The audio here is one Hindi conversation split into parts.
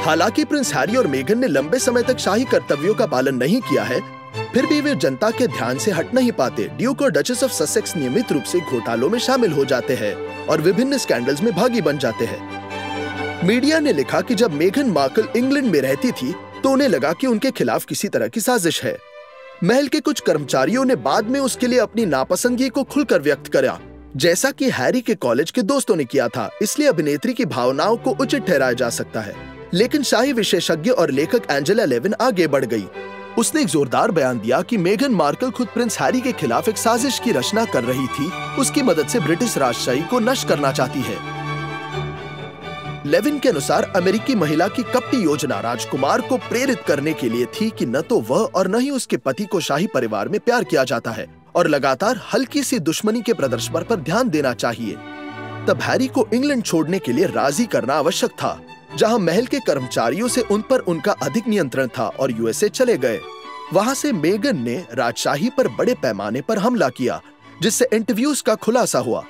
हालांकि प्रिंस हैरी और मेगन ने लंबे समय तक शाही कर्तव्यों का पालन नहीं किया है, फिर भी वे जनता के ध्यान से हट नहीं पाते। ड्यूक और डचेस ऑफ ससेक्स नियमित रूप से घोटालों में शामिल हो जाते हैं और विभिन्न स्कैंडल्स में भागी बन जाते हैं। मीडिया ने लिखा कि जब मेगन मार्कल इंग्लैंड में रहती थी तो उन्हें लगा कि उनके खिलाफ किसी तरह की साजिश है। महल के कुछ कर्मचारियों ने बाद में उसके लिए अपनी नापसंदगी को खुलकर व्यक्त किया, जैसा कि हैरी के कॉलेज के दोस्तों ने किया था। इसलिए अभिनेत्री की भावनाओं को उचित ठहराया जा सकता है। लेकिन शाही विशेषज्ञ और लेखक एंजेला लेविन आगे बढ़ गई। उसने एक जोरदार बयान दिया कि मेगन मार्कल खुद प्रिंस हैरी के खिलाफ एक साजिश की रचना कर रही थी, उसकी मदद से ब्रिटिश राजशाही को नष्ट करना चाहती है। लेविन के अनुसार अमेरिकी महिला की कपटी योजना राजकुमार को प्रेरित करने के लिए थी कि न तो वह और न ही उसके पति को शाही परिवार में प्यार किया जाता है और लगातार हल्की सी दुश्मनी के प्रदर्शन पर ध्यान देना चाहिए। तब हैरी को इंग्लैंड छोड़ने के लिए राजी करना आवश्यक था, जहां महल के कर्मचारियों से उन पर उनका अधिक नियंत्रण था, और यूएसए चले गए। वहां से मेगन ने राजशाही पर बड़े पैमाने पर हमला किया, जिससे इंटरव्यूज का खुलासा हुआ।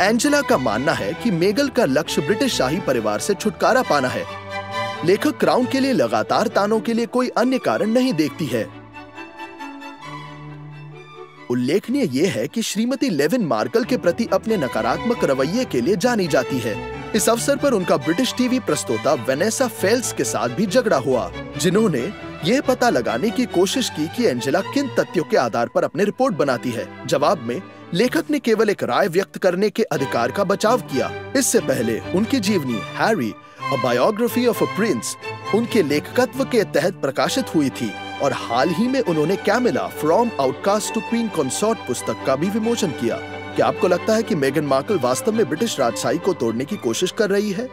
एंजेला का मानना है कि मेगन का लक्ष्य ब्रिटिश शाही परिवार से छुटकारा पाना है। लेखक क्राउन के लिए लगातार तानों के लिए कोई अन्य कारण नहीं देखती है। उल्लेखनीय यह है कि श्रीमती लेविन मार्कल के प्रति अपने नकारात्मक रवैये के लिए जानी जाती है। इस अवसर पर उनका ब्रिटिश टीवी प्रस्तोता वेनेसा फेल्स के साथ भी झगड़ा हुआ, जिन्होंने यह पता लगाने की कोशिश की कि एंजेला किन तथ्यों के आधार पर अपनी रिपोर्ट बनाती है। जवाब में लेखक ने केवल एक राय व्यक्त करने के अधिकार का बचाव किया। इससे पहले उनकी जीवनी Harry a biography of a prince उनके लेखकत्व के तहत प्रकाशित हुई थी, और हाल ही में उन्होंने Camilla from outcast to queen consort पुस्तक का भी विमोचन किया। क्या आपको लगता है कि मेगन मार्कल वास्तव में ब्रिटिश राजशाही को तोड़ने की कोशिश कर रही है?